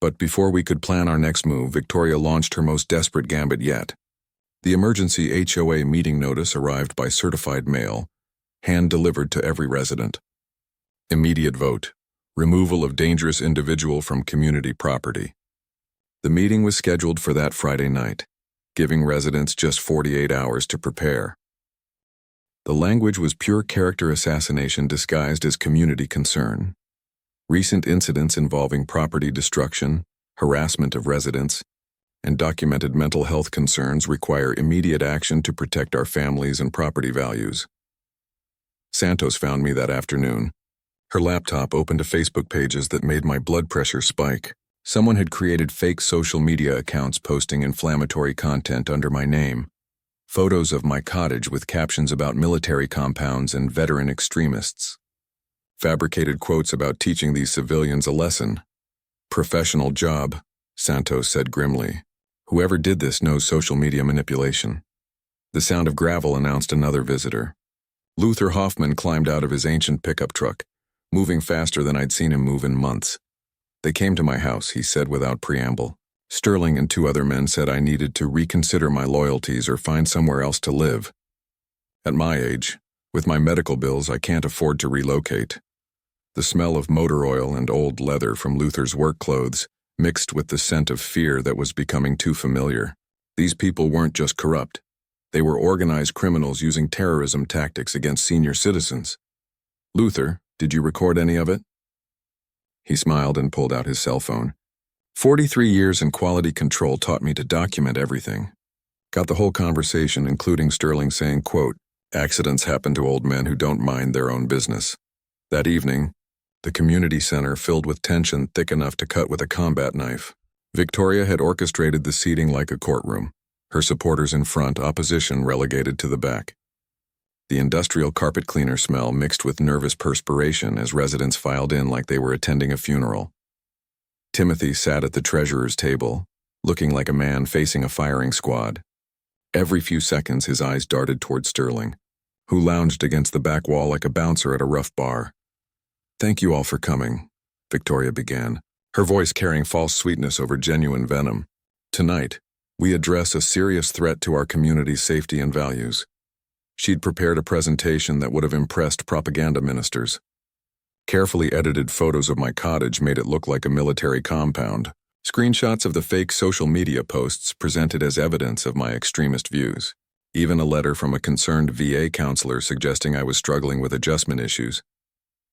Speaker 1: But before we could plan our next move, Victoria launched her most desperate gambit yet. The emergency HOA meeting notice arrived by certified mail, hand-delivered to every resident. Immediate vote. Removal of dangerous individual from community property. The meeting was scheduled for that Friday night, giving residents just 48 hours to prepare. The language was pure character assassination disguised as community concern. Recent incidents involving property destruction, harassment of residents, and documented mental health concerns require immediate action to protect our families and property values. Santos found me that afternoon. Her laptop opened to Facebook pages that made my blood pressure spike. Someone had created fake social media accounts posting inflammatory content under my name. Photos of my cottage with captions about military compounds and veteran extremists. Fabricated quotes about teaching these civilians a lesson. Professional job, Santos said grimly. Whoever did this knows social media manipulation. The sound of gravel announced another visitor. Luther Hoffman climbed out of his ancient pickup truck, moving faster than I'd seen him move in months. They came to my house, he said without preamble. Sterling and 2 other men said I needed to reconsider my loyalties or find somewhere else to live. At my age, with my medical bills, I can't afford to relocate. The smell of motor oil and old leather from Luther's work clothes mixed with the scent of fear that was becoming too familiar. These people weren't just corrupt. They were organized criminals using terrorism tactics against senior citizens. Luther, did you record any of it? He smiled and pulled out his cell phone. 43 years in quality control taught me to document everything. Got the whole conversation, including Sterling saying, quote, accidents happen to old men who don't mind their own business. That evening, the community center filled with tension thick enough to cut with a combat knife. Victoria had orchestrated the seating like a courtroom. Her supporters in front, opposition relegated to the back. The industrial carpet cleaner smell mixed with nervous perspiration as residents filed in like they were attending a funeral. Timothy sat at the treasurer's table, looking like a man facing a firing squad. Every few seconds his eyes darted toward Sterling, who lounged against the back wall like a bouncer at a rough bar. Thank you all for coming, Victoria began, her voice carrying false sweetness over genuine venom. Tonight, we address a serious threat to our community's safety and values. She'd prepared a presentation that would have impressed propaganda ministers. Carefully edited photos of my cottage made it look like a military compound. Screenshots of the fake social media posts presented as evidence of my extremist views. Even a letter from a concerned VA counselor suggesting I was struggling with adjustment issues.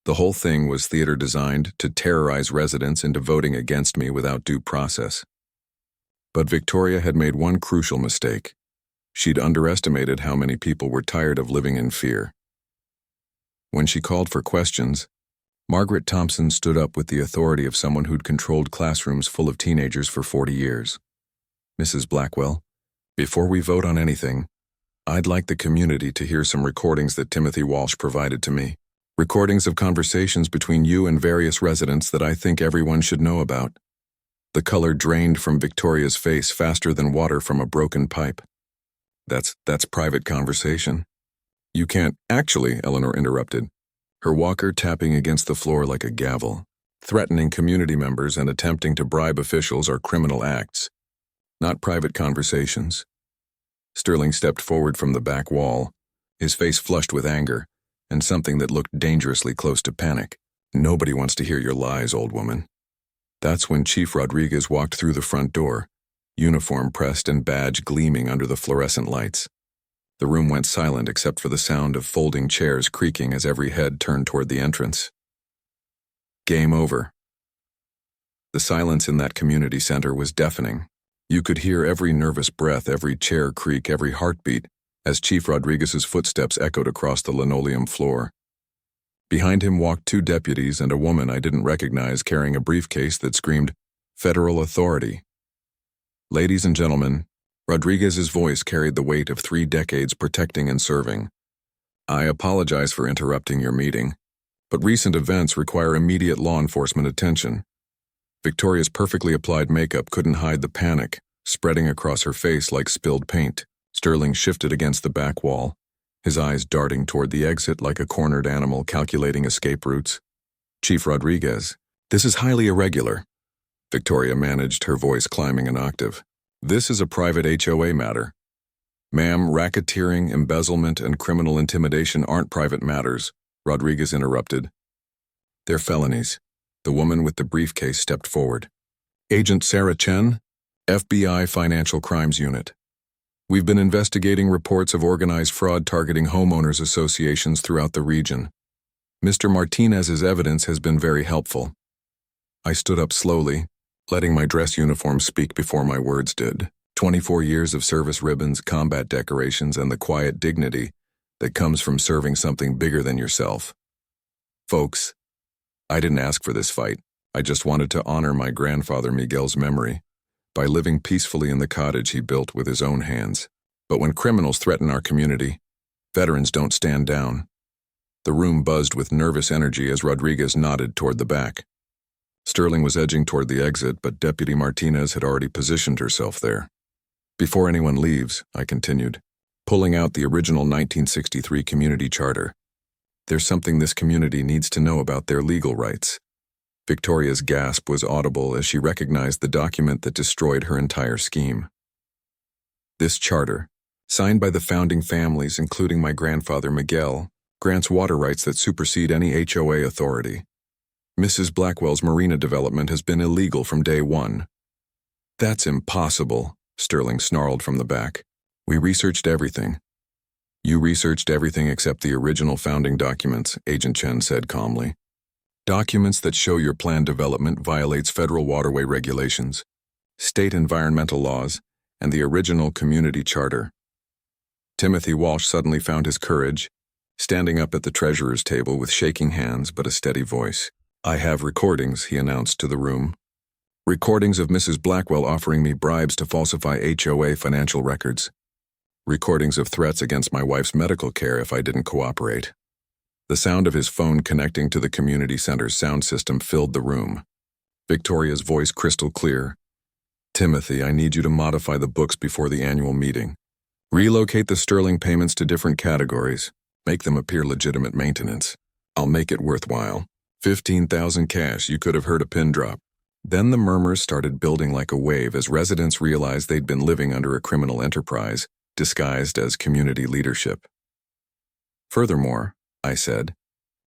Speaker 1: The whole thing was theater designed to terrorize residents into voting against me without due process. But Victoria had made one crucial mistake. She'd underestimated how many people were tired of living in fear. When she called for questions, Margaret Thompson stood up with the authority of someone who'd controlled classrooms full of teenagers for 40 years. Mrs. Blackwell, before we vote on anything, I'd like the community to hear some recordings that Timothy Walsh provided to me. Recordings of conversations between you and various residents that I think everyone should know about. The color drained from Victoria's face faster than water from a broken pipe. That's private conversation. You can't actually, Eleanor interrupted, her walker tapping against the floor like a gavel. Threatening community members and attempting to bribe officials are criminal acts, not private conversations. Sterling stepped forward from the back wall, his face flushed with anger, and something that looked dangerously close to panic. Nobody wants to hear your lies, old woman. That's when Chief Rodriguez walked through the front door, uniform pressed and badge gleaming under the fluorescent lights. The room went silent except for the sound of folding chairs creaking as every head turned toward the entrance. Game over. The silence in that community center was deafening. You could hear every nervous breath, every chair creak, every heartbeat, as Chief Rodriguez's footsteps echoed across the linoleum floor. Behind him walked 2 deputies and a woman I didn't recognize carrying a briefcase that screamed, "Federal Authority." Ladies and gentlemen, Rodriguez's voice carried the weight of 3 decades protecting and serving. I apologize for interrupting your meeting, but recent events require immediate law enforcement attention. Victoria's perfectly applied makeup couldn't hide the panic, spreading across her face like spilled paint. Sterling shifted against the back wall, his eyes darting toward the exit like a cornered animal calculating escape routes. Chief Rodriguez, this is highly irregular. Victoria managed, her voice climbing an octave. This is a private HOA matter. Ma'am, racketeering, embezzlement, and criminal intimidation aren't private matters, Rodriguez interrupted. They're felonies. The woman with the briefcase stepped forward. Agent Sarah Chen, FBI Financial Crimes Unit. We've been investigating reports of organized fraud targeting homeowners associations throughout the region. Mr. Martinez's evidence has been very helpful. I stood up slowly, letting my dress uniform speak before my words did. 24 years of service ribbons, combat decorations, and the quiet dignity that comes from serving something bigger than yourself. Folks, I didn't ask for this fight. I just wanted to honor my grandfather Miguel's memory by living peacefully in the cottage he built with his own hands. But when criminals threaten our community, veterans don't stand down. The room buzzed with nervous energy as Rodriguez nodded toward the back. Sterling was edging toward the exit, but Deputy Martinez had already positioned herself there. Before anyone leaves, I continued, pulling out the original 1963 community charter. There's something this community needs to know about their legal rights. Victoria's gasp was audible as she recognized the document that destroyed her entire scheme. This charter, signed by the founding families including my grandfather Miguel, grants water rights that supersede any HOA authority. Mrs. Blackwell's marina development has been illegal from day one. That's impossible, Sterling snarled from the back. We researched everything. You researched everything except the original founding documents, Agent Chen said calmly. Documents that show your planned development violates federal waterway regulations, state environmental laws, and the original community charter. Timothy Walsh suddenly found his courage, standing up at the treasurer's table with shaking hands but a steady voice. I have recordings, he announced to the room. Recordings of Mrs. Blackwell offering me bribes to falsify HOA financial records. Recordings of threats against my wife's medical care if I didn't cooperate. The sound of his phone connecting to the community center's sound system filled the room. Victoria's voice crystal clear. Timothy, I need you to modify the books before the annual meeting. Relocate the Sterling payments to different categories. Make them appear legitimate maintenance. I'll make it worthwhile. 15,000 cash, you could have heard a pin drop. Then the murmurs started building like a wave as residents realized they'd been living under a criminal enterprise, disguised as community leadership. Furthermore, I said,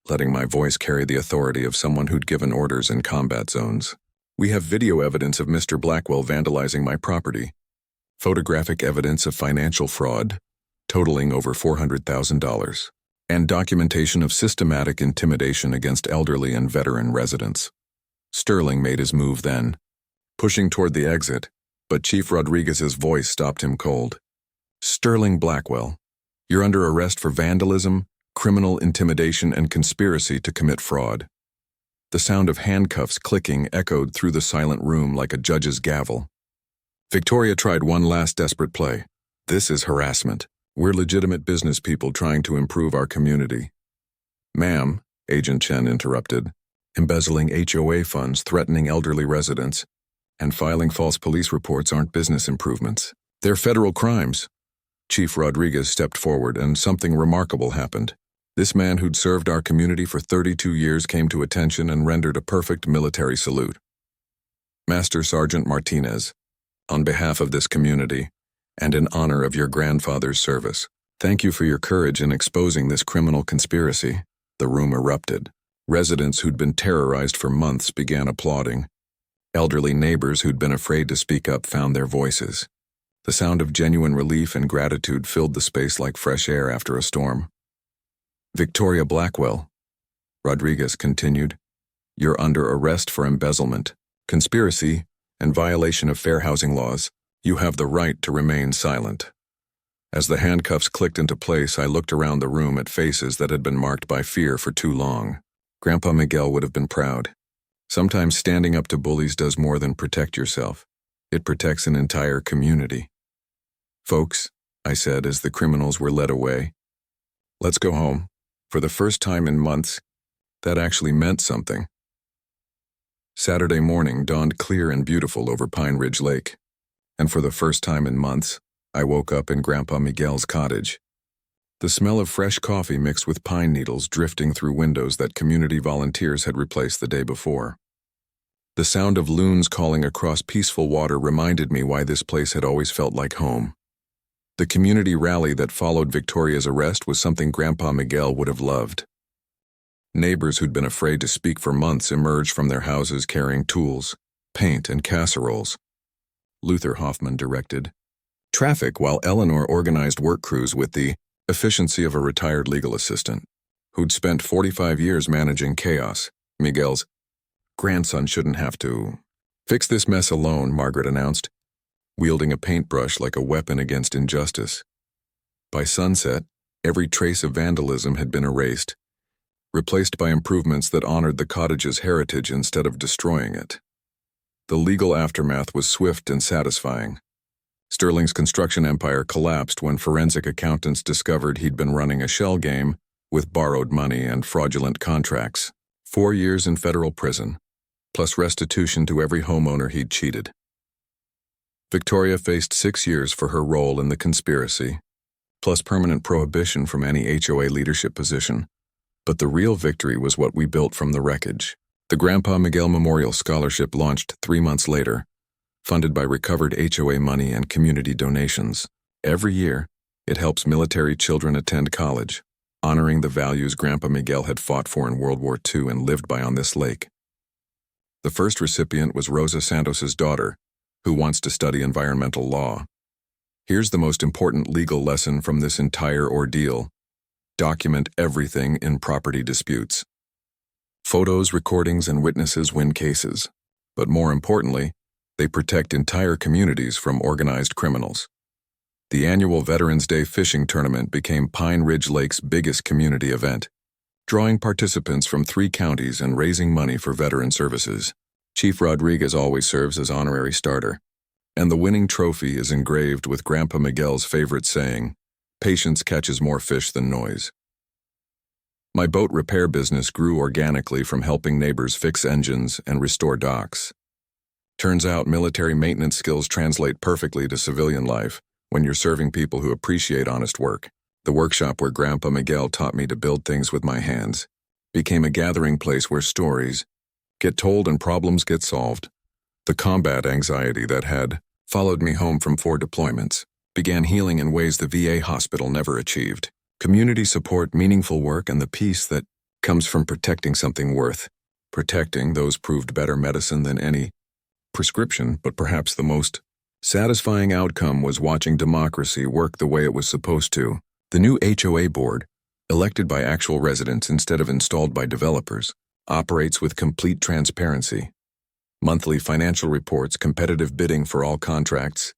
Speaker 1: letting my voice carry the authority of someone who'd given orders in combat zones, we have video evidence of Mr. Blackwell vandalizing my property, photographic evidence of financial fraud, totaling over $400,000, and documentation of systematic intimidation against elderly and veteran residents. Sterling made his move then, pushing toward the exit, but Chief Rodriguez's voice stopped him cold. Sterling Blackwell, you're under arrest for vandalism, criminal intimidation, and conspiracy to commit fraud. The sound of handcuffs clicking echoed through the silent room like a judge's gavel. Victoria tried one last desperate play. This is harassment. We're legitimate business people trying to improve our community. Ma'am, Agent Chen interrupted, embezzling HOA funds, threatening elderly residents, and filing false police reports aren't business improvements. They're federal crimes. Chief Rodriguez stepped forward and something remarkable happened. This man who'd served our community for 32 years came to attention and rendered a perfect military salute. Master Sergeant Martinez, on behalf of this community, and in honor of your grandfather's service, thank you for your courage in exposing this criminal conspiracy. The room erupted. Residents who'd been terrorized for months began applauding. Elderly neighbors who'd been afraid to speak up found their voices. The sound of genuine relief and gratitude filled the space like fresh air after a storm. Victoria Blackwell, Rodriguez continued, you're under arrest for embezzlement, conspiracy, and violation of fair housing laws. You have the right to remain silent. As the handcuffs clicked into place, I looked around the room at faces that had been marked by fear for too long. Grandpa Miguel would have been proud. Sometimes standing up to bullies does more than protect yourself. It protects an entire community. Folks, I said as the criminals were led away, let's go home. For the first time in months, that actually meant something. Saturday morning dawned clear and beautiful over Pine Ridge Lake. And for the first time in months, I woke up in Grandpa Miguel's cottage. The smell of fresh coffee mixed with pine needles drifting through windows that community volunteers had replaced the day before. The sound of loons calling across peaceful water reminded me why this place had always felt like home. The community rally that followed Victoria's arrest was something Grandpa Miguel would have loved. Neighbors who'd been afraid to speak for months emerged from their houses carrying tools, paint, and casseroles. Luther Hoffman directed traffic while Eleanor organized work crews with the efficiency of a retired legal assistant who'd spent 45 years managing chaos. Miguel's grandson shouldn't have to fix this mess alone, Margaret announced, wielding a paintbrush like a weapon against injustice. By sunset, every trace of vandalism had been erased, replaced by improvements that honored the cottage's heritage instead of destroying it. The legal aftermath was swift and satisfying. Sterling's construction empire collapsed when forensic accountants discovered he'd been running a shell game with borrowed money and fraudulent contracts. 4 years in federal prison, plus restitution to every homeowner he'd cheated. Victoria faced 6 years for her role in the conspiracy, plus permanent prohibition from any HOA leadership position. But the real victory was what we built from the wreckage. The Grandpa Miguel Memorial Scholarship launched 3 months later, funded by recovered HOA money and community donations. Every year, it helps military children attend college, honoring the values Grandpa Miguel had fought for in World War II and lived by on this lake. The first recipient was Rosa Santos's daughter, who wants to study environmental law. Here's the most important legal lesson from this entire ordeal. Document everything in property disputes. Photos, recordings, and witnesses win cases, but more importantly, they protect entire communities from organized criminals. The annual Veterans Day fishing tournament became Pine Ridge Lake's biggest community event, drawing participants from 3 counties and raising money for veteran services. Chief Rodriguez always serves as honorary starter, and the winning trophy is engraved with Grandpa Miguel's favorite saying, "Patience catches more fish than noise." My boat repair business grew organically from helping neighbors fix engines and restore docks. Turns out military maintenance skills translate perfectly to civilian life when you're serving people who appreciate honest work. The workshop where Grandpa Miguel taught me to build things with my hands became a gathering place where stories get told and problems get solved. The combat anxiety that had followed me home from 4 deployments began healing in ways the VA hospital never achieved. Community support, meaningful work, and the peace that comes from protecting something worth protecting. Those proved better medicine than any prescription, but perhaps the most satisfying outcome was watching democracy work the way it was supposed to. The new HOA board, elected by actual residents instead of installed by developers, operates with complete transparency. Monthly financial reports, competitive bidding for all contracts,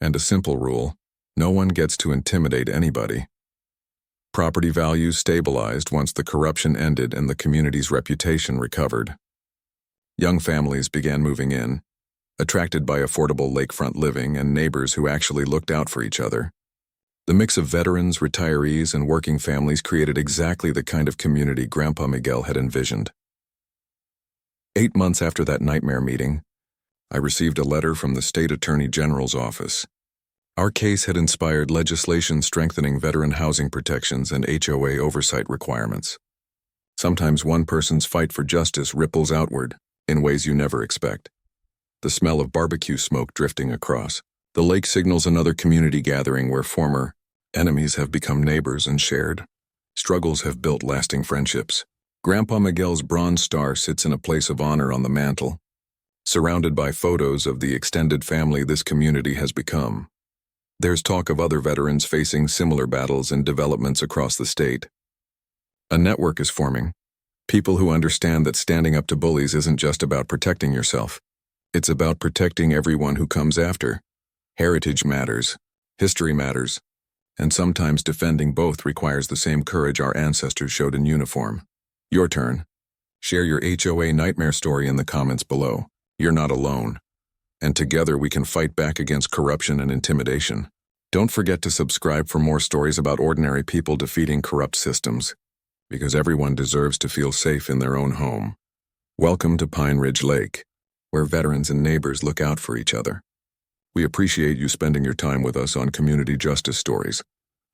Speaker 1: and a simple rule: no one gets to intimidate anybody. Property values stabilized once the corruption ended and the community's reputation recovered. Young families began moving in, attracted by affordable lakefront living and neighbors who actually looked out for each other. The mix of veterans, retirees, and working families created exactly the kind of community Grandpa Miguel had envisioned. 8 months after that nightmare meeting, I received a letter from the State Attorney General's office. Our case had inspired legislation strengthening veteran housing protections and HOA oversight requirements. Sometimes one person's fight for justice ripples outward in ways you never expect. The smell of barbecue smoke drifting across the lake signals another community gathering where former enemies have become neighbors and shared struggles have built lasting friendships. Grandpa Miguel's bronze star sits in a place of honor on the mantle, surrounded by photos of the extended family this community has become. There's talk of other veterans facing similar battles and developments across the state. A network is forming. People who understand that standing up to bullies isn't just about protecting yourself. It's about protecting everyone who comes after. Heritage matters, history matters, and sometimes defending both requires the same courage our ancestors showed in uniform. Your turn. Share your HOA nightmare story in the comments below. You're not alone. And together we can fight back against corruption and intimidation. Don't forget to subscribe for more stories about ordinary people defeating corrupt systems, because everyone deserves to feel safe in their own home. Welcome to Pine Ridge Lake, where veterans and neighbors look out for each other. We appreciate you spending your time with us on Community Justice Stories,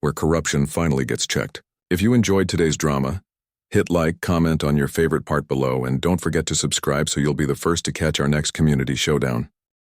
Speaker 1: where corruption finally gets checked. If you enjoyed today's drama, hit like, comment on your favorite part below, and don't forget to subscribe so you'll be the first to catch our next community showdown.